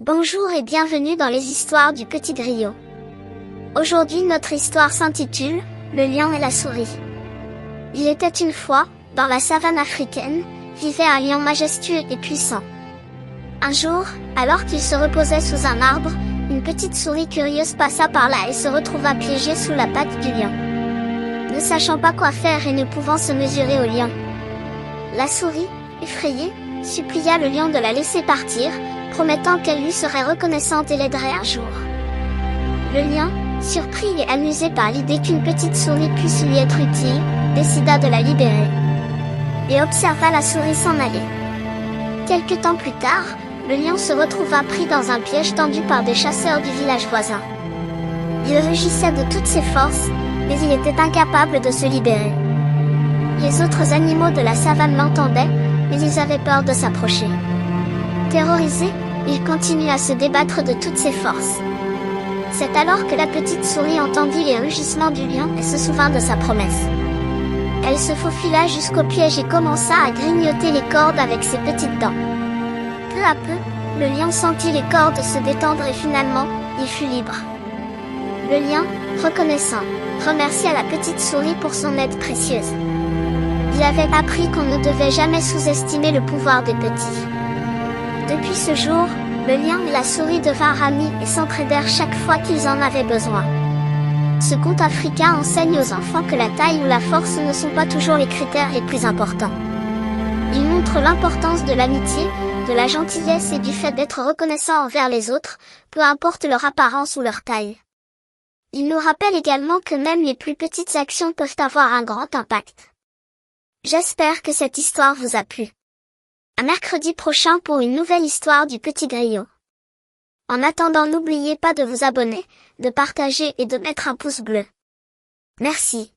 Bonjour et bienvenue dans les histoires du petit griot. Aujourd'hui notre histoire s'intitule « Le lion et la souris ». Il était une fois, dans la savane africaine, vivait un lion majestueux et puissant. Un jour, alors qu'il se reposait sous un arbre, une petite souris curieuse passa par là et se retrouva piégée sous la patte du lion. Ne sachant pas quoi faire et ne pouvant se mesurer au lion, la souris, effrayée, supplia le lion de la laisser partir, promettant qu'elle lui serait reconnaissante et l'aiderait un jour. Le lion, surpris et amusé par l'idée qu'une petite souris puisse lui être utile, décida de la libérer et observa la souris s'en aller. Quelque temps plus tard, le lion se retrouva pris dans un piège tendu par des chasseurs du village voisin. Il rugissait de toutes ses forces, mais il était incapable de se libérer. Les autres animaux de la savane l'entendaient, mais ils avaient peur de s'approcher. Terrorisé, il continua à se débattre de toutes ses forces. C'est alors que la petite souris entendit les rugissements du lion et se souvint de sa promesse. Elle se faufila jusqu'au piège et commença à grignoter les cordes avec ses petites dents. Peu à peu, le lion sentit les cordes se détendre et finalement, il fut libre. Le lion, reconnaissant, remercia la petite souris pour son aide précieuse. Il avait appris qu'on ne devait jamais sous-estimer le pouvoir des petits. Depuis ce jour, le lion et la souris devinrent amis et s'entraidèrent chaque fois qu'ils en avaient besoin. Ce conte africain enseigne aux enfants que la taille ou la force ne sont pas toujours les critères les plus importants. Il montre l'importance de l'amitié, de la gentillesse et du fait d'être reconnaissant envers les autres, peu importe leur apparence ou leur taille. Il nous rappelle également que même les plus petites actions peuvent avoir un grand impact. J'espère que cette histoire vous a plu. À mercredi prochain pour une nouvelle histoire du petit griot. En attendant, n'oubliez pas de vous abonner, de partager et de mettre un pouce bleu. Merci.